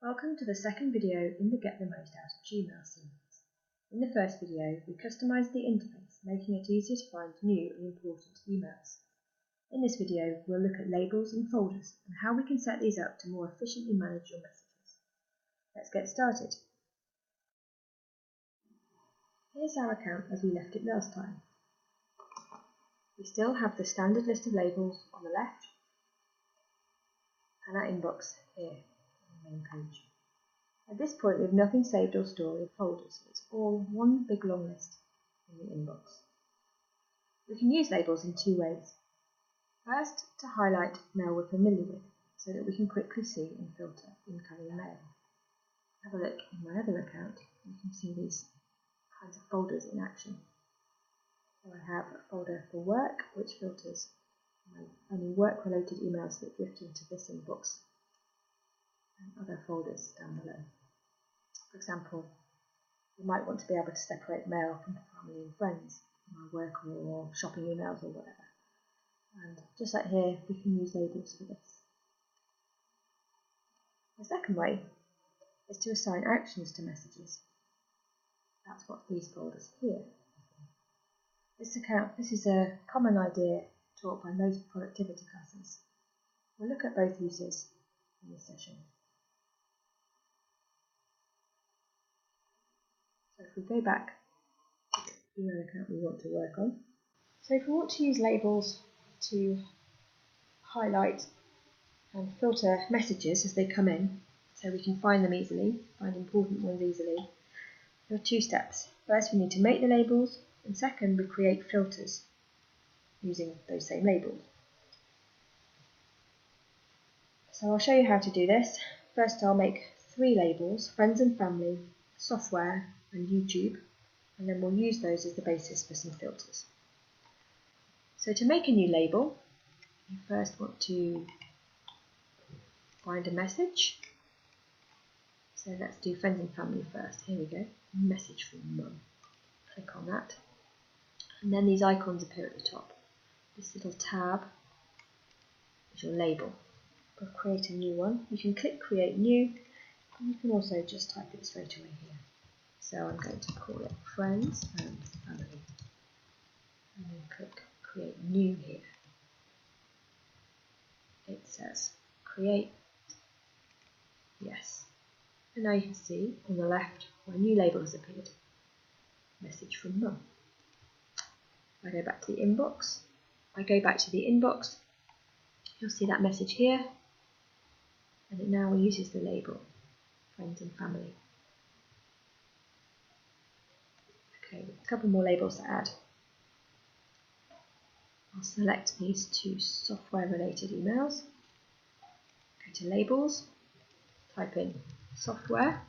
Welcome to the second video in the Get the Most Out of Gmail series. In the first video, we customised the interface, making it easier to find new and important emails. In this video, we'll look at labels and folders and how we can set these up to more efficiently manage your messages. Let's get started. Here's our account as we left it last time. We still have the standard list of labels on the left and our inbox here. Main page. At this point we have nothing saved or stored in folders, it's all one big long list in the inbox. We can use labels in two ways. First, to highlight mail we're familiar with, so that we can quickly see and filter incoming mail. Have a look in my other account, you can see these kinds of folders in action. So I have a folder for work, which filters only work related emails that drift into this inbox, and other folders down below. For example, you might want to be able to separate mail from family and friends, from our work or shopping emails or whatever. And just like here, we can use labels for this. The second way is to assign actions to messages. That's what these folders here. This is a common idea taught by most productivity classes. We'll look at both uses in this session. So if we go back to the email account we want to work on. So if we want to use labels to highlight and filter messages as they come in, so we can find them easily, find important ones easily, there are two steps. First we need to make the labels, and second we create filters using those same labels. So I'll show you how to do this. First I'll make 3 labels: friends and family, software and YouTube, and then we'll use those as the basis for some filters. So to make a new label, you first want to find a message. So let's do friends and family first. Here we go, message from mum. Click on that, and then these icons appear at the top. This little tab is your label. We'll create a new one. You can click create new, and you can also just type it straight away here. So I'm going to call it friends and family, and then click create new here. It says create yes, and now you can see on the left my new label has appeared, message from mum. I go back to the inbox, you'll see that message here, and it now uses the label friends and family. Okay, a couple more labels to add. I'll select these 2 software related emails, go to labels, type in software,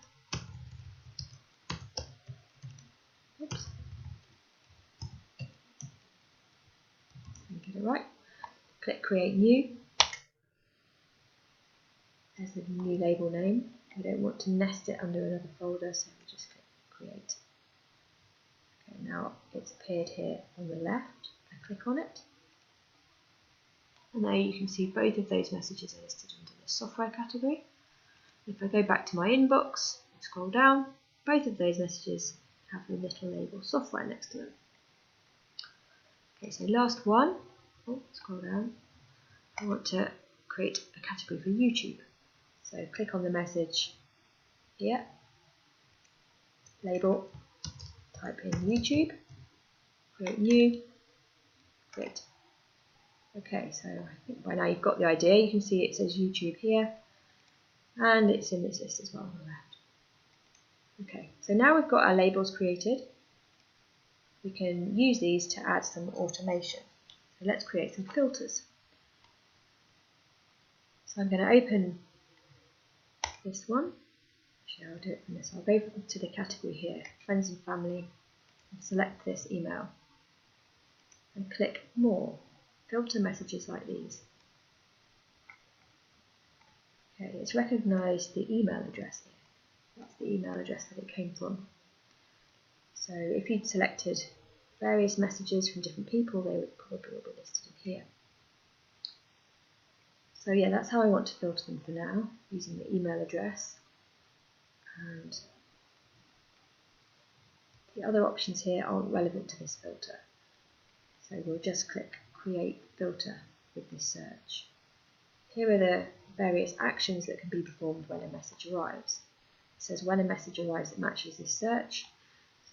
oops, and get it right, click create new, there's the new label name. We don't want to nest it under another folder, so we just click create. Okay, now it's appeared here on the left, I click on it, and now you can see both of those messages are listed under the software category. If I go back to my inbox and scroll down, both of those messages have the little label software next to them. Okay, so last one, scroll down, I want to create a category for YouTube. So click on the message here, label, type in YouTube, create new, create. Okay, so I think by now you've got the idea. You can see it says YouTube here, and it's in this list as well on the left. Okay, so now we've got our labels created, we can use these to add some automation. So let's create some filters. So I'm going to open this one. Actually, I'll do it from this. I'll go to the category here, friends and family, and select this email, and click more, filter messages like these. Okay, it's recognised the email address here. That's the email address that it came from. So if you'd selected various messages from different people, they would probably all be listed in here. So yeah, that's how I want to filter them for now, using the email address. and the other options here aren't relevant to this filter. So we'll just click Create Filter with this search. Here are the various actions that can be performed when a message arrives. It says when a message arrives that matches this search.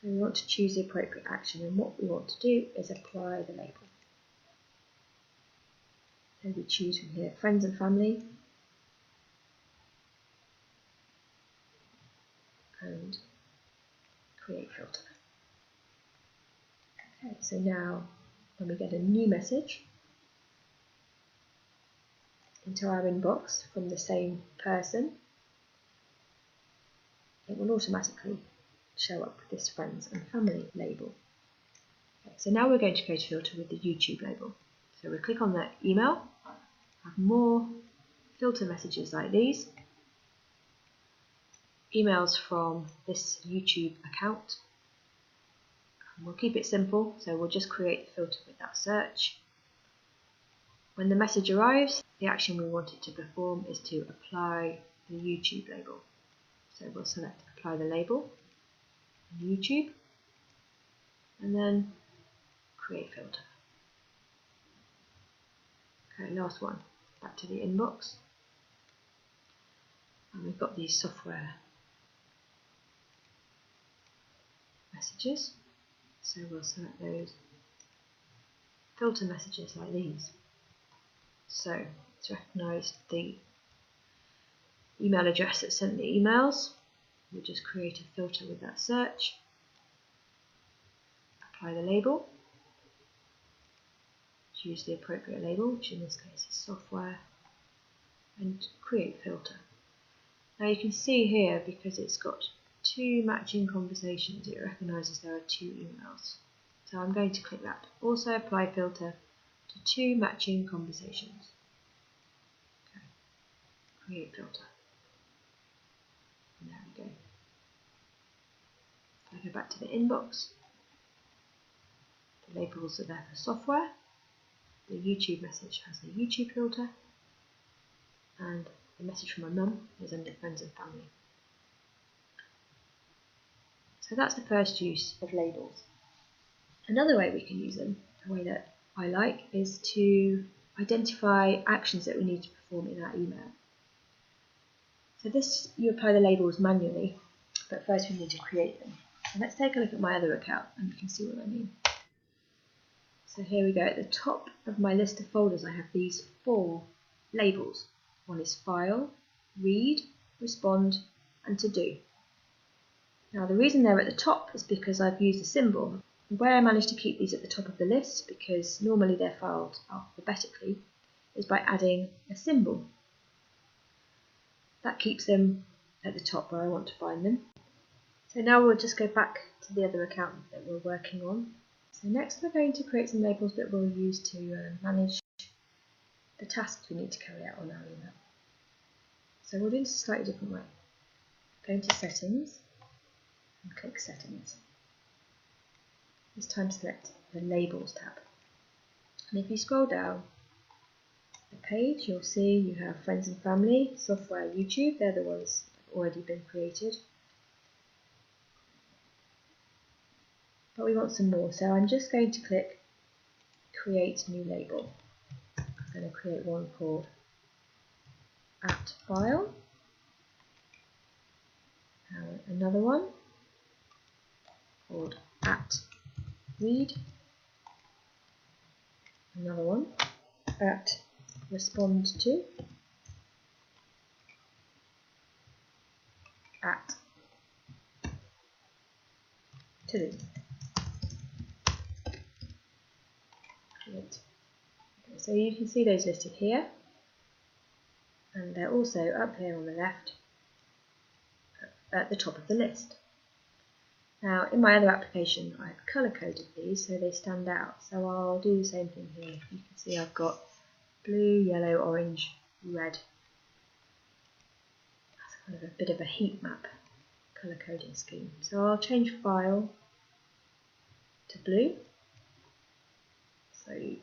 So we want to choose the appropriate action, and what we want to do is apply the label. So we choose from here friends and family, and create filter. Okay, so now when we get a new message into our inbox from the same person, it will automatically show up with this friends and family label. Okay, so now we're going to create a filter with the YouTube label. So we'll click on the email, have more filter messages like these, emails from this YouTube account. And we'll keep it simple, so we'll just create the filter with that search. When the message arrives, the action we want it to perform is to apply the YouTube label. So we'll select apply the label on YouTube and then create filter. Okay, last one, back to the inbox. And we've got these software messages, so we'll select those filter messages like these. So it's recognised the email address that sent the emails. We'll just create a filter with that search, apply the label, choose the appropriate label, which in this case is software, and create filter. Now you can see here, because it's got two matching conversations, it recognises there are two emails. So I'm going to click that. Also apply filter to two matching conversations. Okay. Create filter. And there we go. If I go back to the inbox, the labels are there for software. The YouTube message has the YouTube filter, and the message from my mum is under friends and family. So that's the first use of labels. Another way we can use them, a way that I like, is to identify actions that we need to perform in our email. So this, you apply the labels manually, but first we need to create them. And let's take a look at my other account and you can see what I mean. So here we go, at the top of my list of folders I have these 4 labels. One is File, Read, Respond and To Do. Now the reason they're at the top is because I've used a symbol. Where I managed to keep these at the top of the list, because normally they're filed alphabetically, is by adding a symbol. That keeps them at the top where I want to find them. So now we'll just go back to the other account that we're working on. So next we're going to create some labels that we'll use to manage the tasks we need to carry out on our email. So we'll do this a slightly different way. Go into Settings and click Settings. This time select the Labels tab. And if you scroll down the page, you'll see you have Friends and Family, Software, YouTube. They're the ones that have already been created. But we want some more, so I'm just going to click Create New Label. I'm going to create one called @File, and another one called @Read, another one @Respond to, @To Do. Okay, so you can see those listed here, and they're also up here on the left at the top of the list. Now in my other application I've colour coded these so they stand out, so I'll do the same thing here. You can see I've got blue, yellow, orange, red. That's kind of a bit of a heat map colour coding scheme. So I'll change File to blue. So you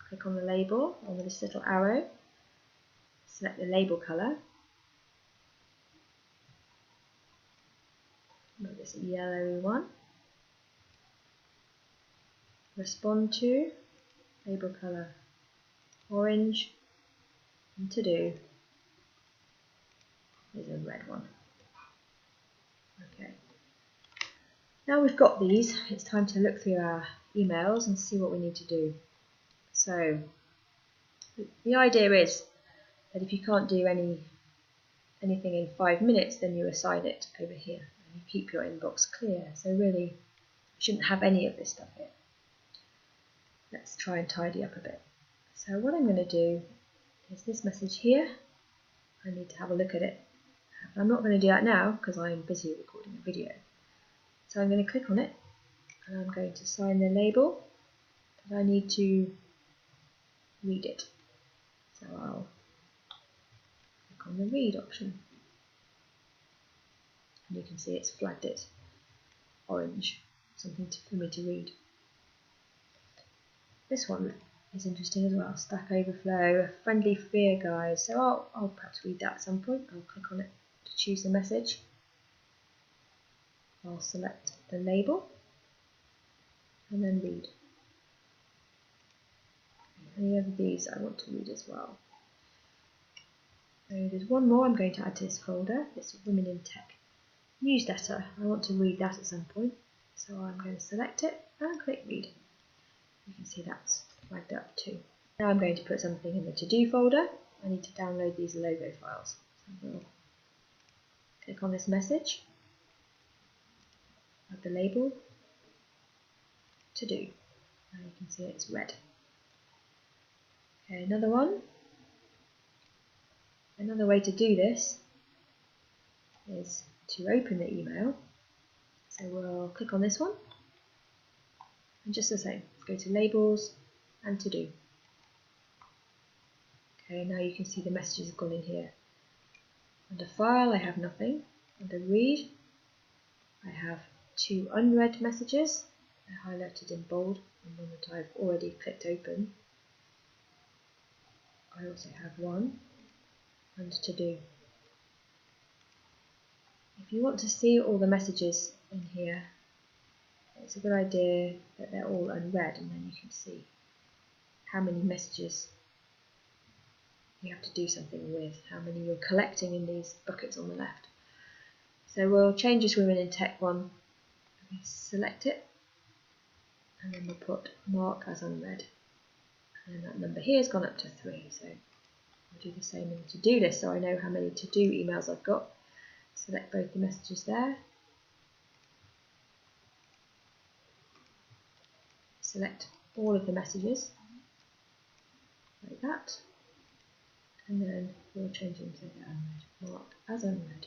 click on the label on this little arrow, select the label colour, this yellowy one. Respond to, label colour orange, and to do is a red one. Okay. Now we've got these, it's time to look through our emails and see what we need to do. So the idea is that if you can't do anything in 5 minutes, then you assign it over here and you keep your inbox clear. So really, you shouldn't have any of this stuff here. Let's try and tidy up a bit. So what I'm going to do is this message here. I need to have a look at it. I'm not going to do that now because I'm busy recording a video. So I'm going to click on it and I'm going to assign the label that I need to read it. So I'll click on the read option. And you can see it's flagged it orange, something for me to read. This one is interesting as well, Stack Overflow, Friendly Fear Guide. So I'll perhaps read that at some point. I'll click on it to choose the message. I'll select the label and then read. Any of these I want to read as well. So there's one more I'm going to add to this folder, this Women in Tech newsletter. I want to read that at some point, so I'm going to select it and click read. You can see that's flagged up too. Now I'm going to put something in the to-do folder. I need to download these logo files. So we'll click on this message, add the label, to do, and you can see it's red. Okay, another one. Another way to do this is to open the email. So we'll click on this one, and just the same, go to labels and to do. Okay, now you can see the messages have gone in here. Under file I have nothing. Under read I have 2 unread messages. They're highlighted in bold and one that I've already clicked open. I also have one under to do. If you want to see all the messages in here, it's a good idea that they're all unread, and then you can see how many messages you have to do something with, how many you're collecting in these buckets on the left. So we'll change this Women in Tech one, we select it, and then we'll put mark as unread. And that number here has gone up to 3, so I'll do the same in the to-do list so I know how many to-do emails I've got. Select both the messages there. Select all of the messages, like that. And then we'll change them to unread, marked as unread.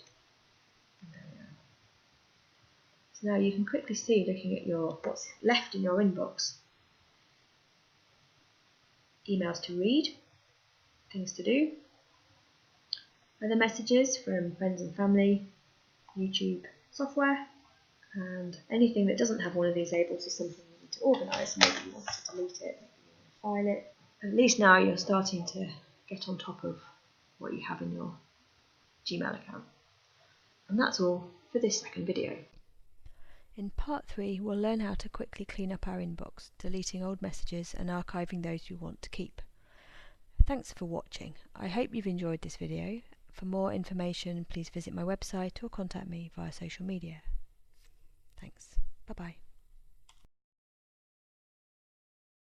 And there we are. So now you can quickly see, looking at what's left in your inbox, emails to read, things to do, other messages from friends and family, YouTube software, and anything that doesn't have one of these labels is something you need to organise. Maybe you want to delete it, maybe you want to file it. At least now you're starting to get on top of what you have in your Gmail account. And that's all for this second video. In part 3, we'll learn how to quickly clean up our inbox, deleting old messages and archiving those you want to keep. Thanks for watching. I hope you've enjoyed this video. For more information, please visit my website or contact me via social media. Thanks. Bye-bye.